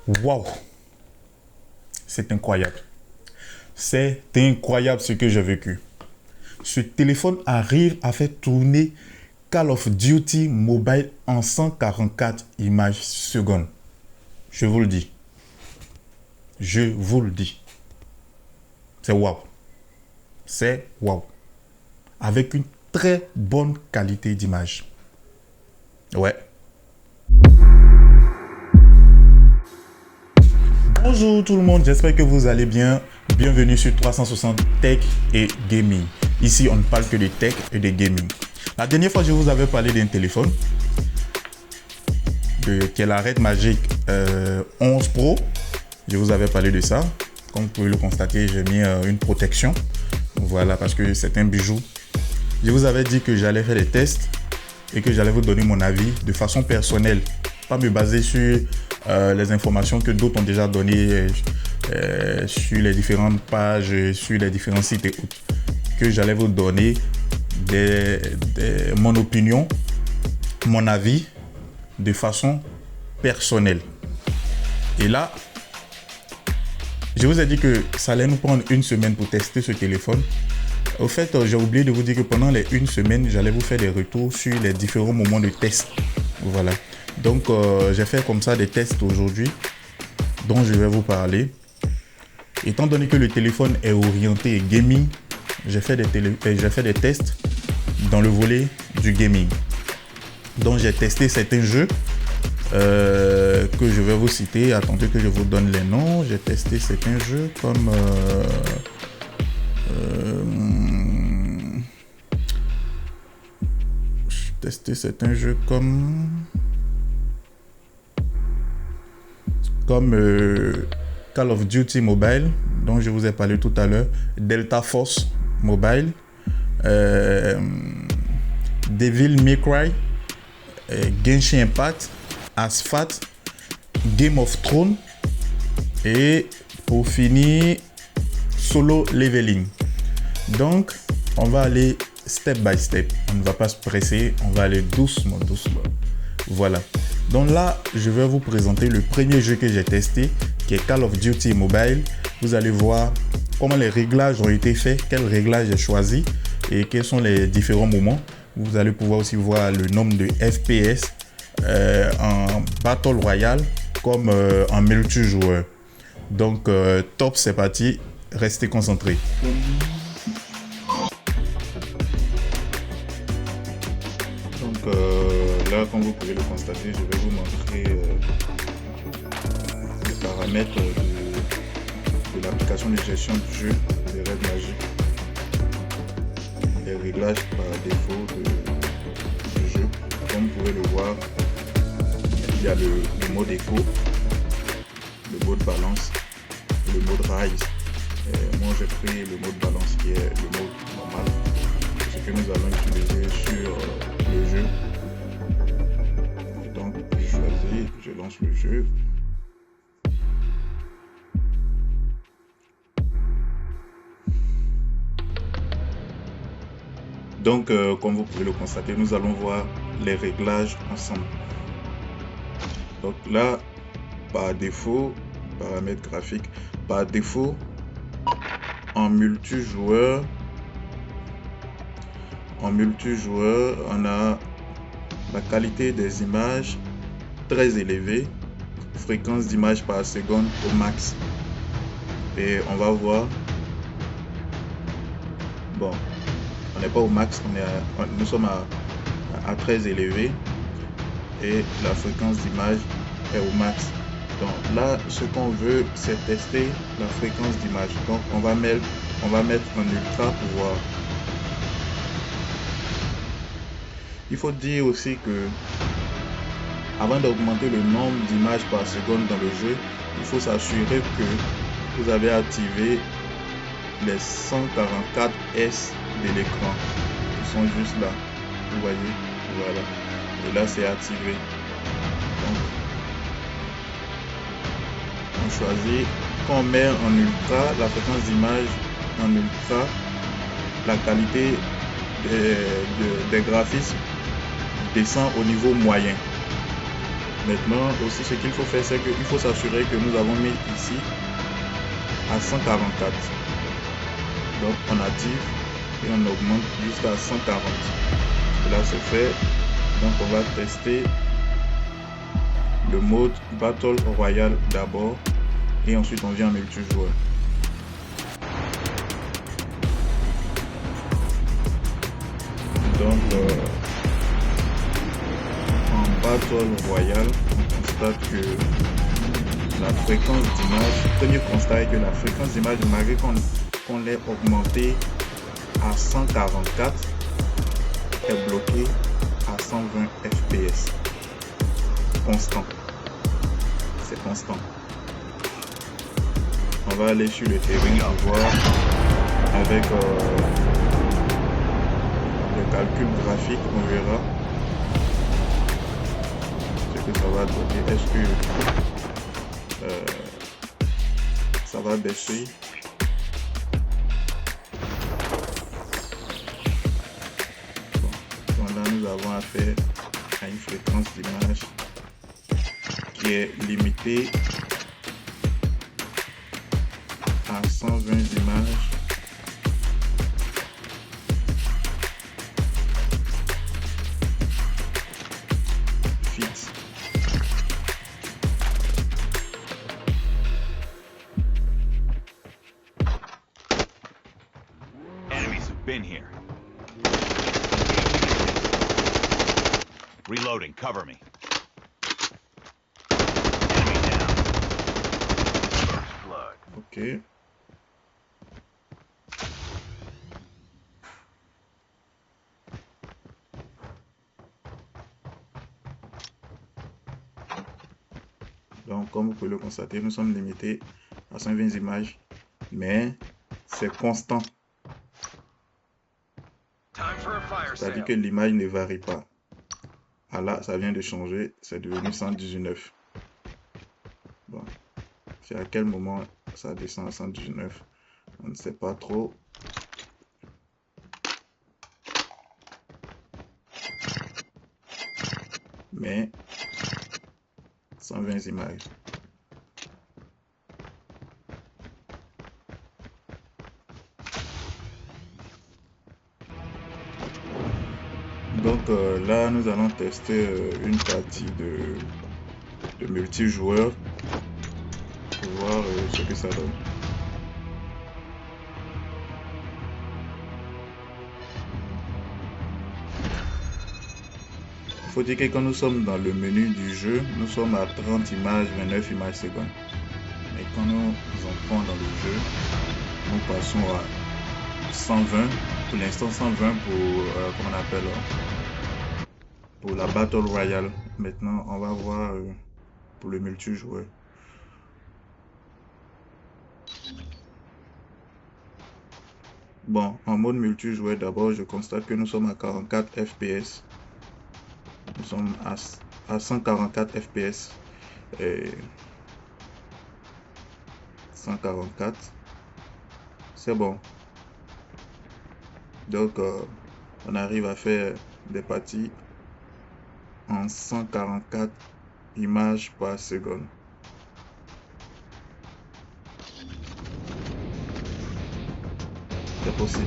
Waouh! C'est incroyable. C'est incroyable ce que j'ai vécu. Ce téléphone arrive à faire tourner Call of Duty Mobile en 144 images secondes. Je vous le dis. Je vous le dis. C'est waouh. C'est waouh. Avec une très bonne qualité d'image. Ouais. Bonjour tout le monde, j'espère que vous allez bien. Bienvenue sur 360 Tech et Gaming. Ici, on ne parle que de tech et de gaming. La dernière fois, je vous avais parlé d'un téléphone qui est la Red Magic 11 Pro. Je vous avais parlé de ça. Comme vous pouvez le constater, j'ai mis une protection. Voilà, parce que c'est un bijou. Je vous avais dit que j'allais faire des tests et que j'allais vous donner mon avis de façon personnelle. Pas me baser sur les informations que d'autres ont déjà données sur les différentes pages, sur les différents sites et autres. Que j'allais vous donner mon opinion, mon avis de façon personnelle. Et là, je vous ai dit que ça allait nous prendre une semaine pour tester ce téléphone. Au fait, j'ai oublié de vous dire que pendant les une semaine, j'allais vous faire des retours sur les différents moments de test. Voilà. Donc, j'ai fait comme ça des tests aujourd'hui dont je vais vous parler. Étant donné que le téléphone est orienté gaming, j'ai fait des tests dans le volet du gaming. Donc, j'ai testé certains jeux que je vais vous citer. Attendez que je vous donne les noms. J'ai testé certains jeux comme... j'ai testé certains jeux comme Call of Duty Mobile, dont je vous ai parlé tout à l'heure, Delta Force Mobile, Devil May Cry, Genshin Impact, Asphalt, Game of Thrones et pour finir Solo Leveling. Donc on va aller step by step, on ne va pas se presser, on va aller doucement. Voilà. Donc là, je vais vous présenter le premier jeu que j'ai testé, qui est Call of Duty Mobile. Vous allez voir comment les réglages ont été faits, quels réglages j'ai choisi et quels sont les différents moments. Vous allez pouvoir aussi voir le nombre de FPS en Battle Royale comme en multijoueur. Donc top, c'est parti, restez concentrés. Donc là, comme vous pouvez le constater, je vais vous montrer les paramètres de l'application de gestion du jeu de Red Magic. Les réglages par défaut du jeu. Comme vous pouvez le voir, il y a le mode écho, le mode balance et le mode rise. Moi j'ai pris le mode balance qui est le mode normal, ce que nous allons utiliser sur le jeu. Et donc je choisis, je lance le jeu. Donc comme vous pouvez le constater, nous allons voir les réglages ensemble. Donc là, par défaut, paramètres graphiques, par défaut, en multijoueur, on a la qualité des images très élevée, fréquence d'image par seconde au max. Et on va voir, bon, on n'est pas au max, nous sommes à très élevé et la fréquence d'image est au max. Donc là, ce qu'on veut, c'est tester la fréquence d'image. Donc on va mettre en ultra pour voir. Il faut dire aussi que avant d'augmenter le nombre d'images par seconde dans le jeu, il faut s'assurer que vous avez activé les 144 S de l'écran. Ils sont juste là. Vous voyez, voilà. Et là, c'est activé. Donc, on choisit, quand on met en ultra, la fréquence d'image en ultra, la qualité des graphismes descend au niveau moyen. Maintenant aussi ce qu'il faut faire, c'est qu'il faut s'assurer que nous avons mis ici à 144. Donc on active et on augmente jusqu'à 140. Cela c'est fait. Donc on va tester le mode Battle Royale d'abord et ensuite on vient en multijoueur. Donc en Battle Royale, on constate que la fréquence d'image, premier constat est que la fréquence d'image, malgré qu'on l'ait augmentée à 144, est bloquée à 120 fps. Constant. C'est constant. On va aller sur le terrain pour voir avec le calcul graphique, on verra ce que ça va donner. Est-ce que ça va baisser? Bon, là nous avons affaire à une fréquence d'image qui est limitée à 120 images fixes. Enemies have been here. Reloading, cover me. Enemy down. First blood. Ok. Donc, comme vous pouvez le constater, nous sommes limités à 120 images, mais c'est constant. C'est-à-dire que l'image ne varie pas. Ah là, ça vient de changer, c'est devenu 119. Bon, c'est à quel moment ça descend à 119? On ne sait pas trop. Mais 120 images. Donc là, nous allons tester une partie de multijoueur pour voir ce que ça donne. Il faut dire que quand nous sommes dans le menu du jeu, nous sommes à 30 images, 29 images secondes. Mais quand nous entrons dans le jeu, nous passons à 120. Pour l'instant, 120 pour, comment on appelle, pour la Battle Royale. Maintenant, on va voir pour le multijoueur. Bon, en mode multijoueur, d'abord, je constate que nous sommes à 44 fps. Nous sommes à 144 fps. Et 144. C'est bon. Donc, on arrive à faire des parties en 144 images par seconde. C'est possible.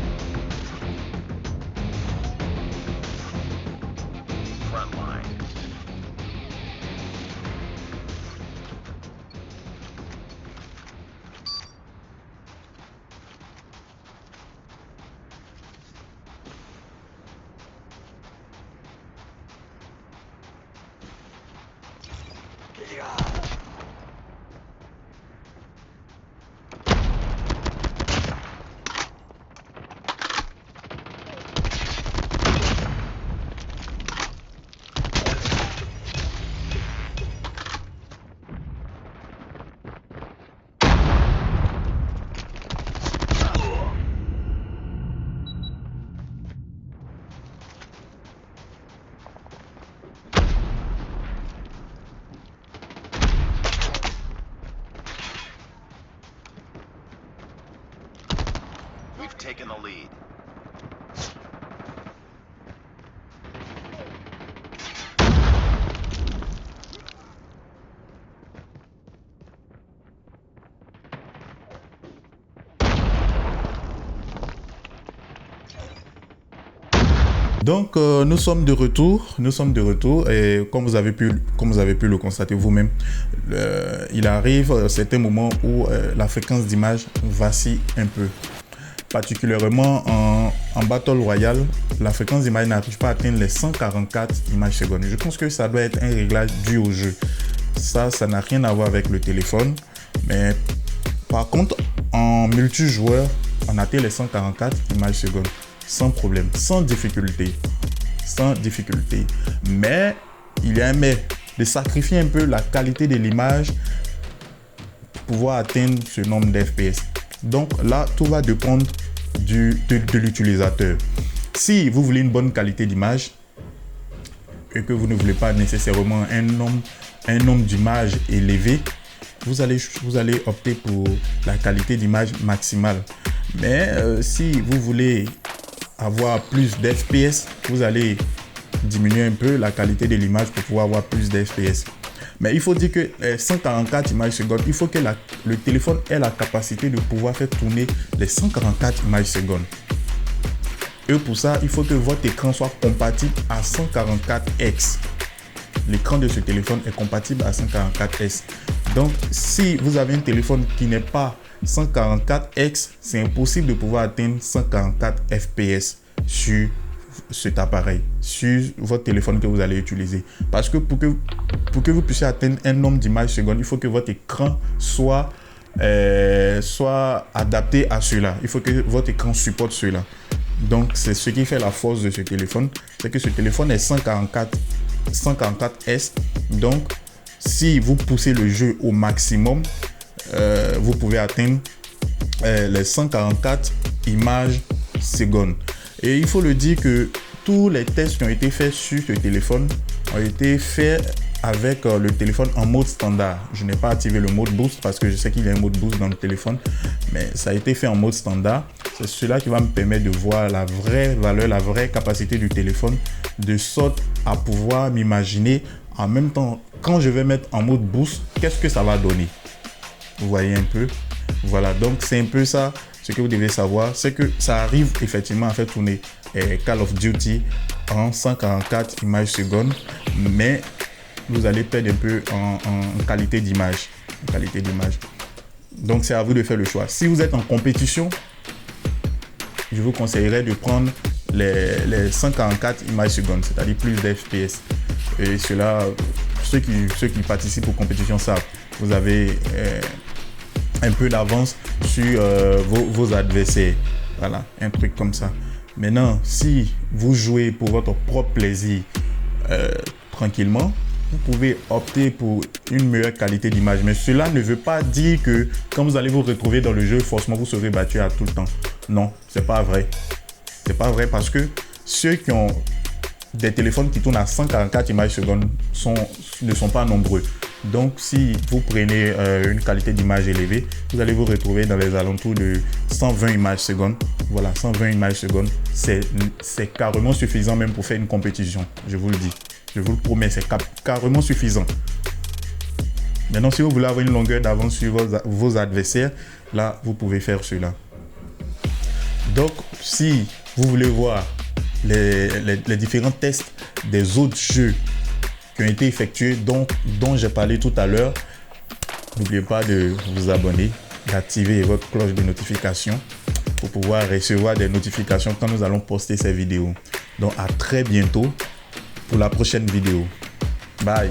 We've taken the lead. Donc nous sommes de retour et comme vous avez pu le constater vous-même, il arrive certains moments où la fréquence d'image vacille un peu. Particulièrement en Battle Royale, la fréquence d'image n'arrive pas à atteindre les 144 images secondes. Je pense que ça doit être un réglage dû au jeu. Ça n'a rien à voir avec le téléphone. Mais par contre, en multijoueur, on atteint les 144 images secondes sans problème, sans difficulté. Mais il y a un mais, de sacrifier un peu la qualité de l'image pour pouvoir atteindre ce nombre d'FPS. Donc là, tout va dépendre de l'utilisateur. Si vous voulez une bonne qualité d'image et que vous ne voulez pas nécessairement un nombre d'images élevé, vous allez opter pour la qualité d'image maximale. Mais si vous voulez avoir plus d'FPS, vous allez diminuer un peu la qualité de l'image pour pouvoir avoir plus d'FPS. Mais il faut dire que 144 images secondes, il faut que le téléphone ait la capacité de pouvoir faire tourner les 144 images secondes. Et pour ça, il faut que votre écran soit compatible à 144X. L'écran de ce téléphone est compatible à 144X. Donc, si vous avez un téléphone qui n'est pas 144X, c'est impossible de pouvoir atteindre 144 FPS sur cet appareil, sur votre téléphone que vous allez utiliser. Parce que pour que vous puissiez atteindre un nombre d'images secondes, il faut que votre écran soit adapté à cela. Il faut que votre écran supporte cela. Donc, c'est ce qui fait la force de ce téléphone. C'est que ce téléphone est 144S. Donc, si vous poussez le jeu au maximum, vous pouvez atteindre les 144 images secondes. Et il faut le dire que tous les tests qui ont été faits sur ce téléphone ont été faits avec le téléphone en mode standard. Je n'ai pas activé le mode boost parce que je sais qu'il y a un mode boost dans le téléphone, mais ça a été fait en mode standard. C'est cela qui va me permettre de voir la vraie valeur, la vraie capacité du téléphone, de sorte à pouvoir m'imaginer en même temps, quand je vais mettre en mode boost, qu'est-ce que ça va donner. Vous voyez un peu. Voilà, donc c'est un peu ça. Ce que vous devez savoir, c'est que ça arrive effectivement à faire tourner Call of Duty en 144 images secondes, mais vous allez perdre un peu en qualité d'image. Donc c'est à vous de faire le choix. Si vous êtes en compétition, je vous conseillerais de prendre les 144 images secondes, c'est-à-dire plus d'FPS. Et cela, ceux qui participent aux compétitions savent, vous avez un peu d'avance sur vos adversaires. Voilà, un truc comme ça. Maintenant, si vous jouez pour votre propre plaisir tranquillement, vous pouvez opter pour une meilleure qualité d'image. Mais cela ne veut pas dire que quand vous allez vous retrouver dans le jeu, forcément vous serez battu à tout le temps. Non, c'est pas vrai. C'est pas vrai parce que ceux qui ont des téléphones qui tournent à 144 images secondes ne sont pas nombreux. Donc, si vous prenez une qualité d'image élevée, vous allez vous retrouver dans les alentours de 120 images secondes. Voilà, 120 images secondes, c'est carrément suffisant même pour faire une compétition. Je vous le dis, je vous le promets, c'est carrément suffisant. Maintenant, si vous voulez avoir une longueur d'avance sur vos adversaires, là, vous pouvez faire cela. Donc, si vous voulez voir les différents tests des autres jeux qui ont été effectués, dont j'ai parlé tout à l'heure, n'oubliez pas de vous abonner, d'activer votre cloche de notification pour pouvoir recevoir des notifications quand nous allons poster ces vidéos. Donc à très bientôt pour la prochaine vidéo. Bye.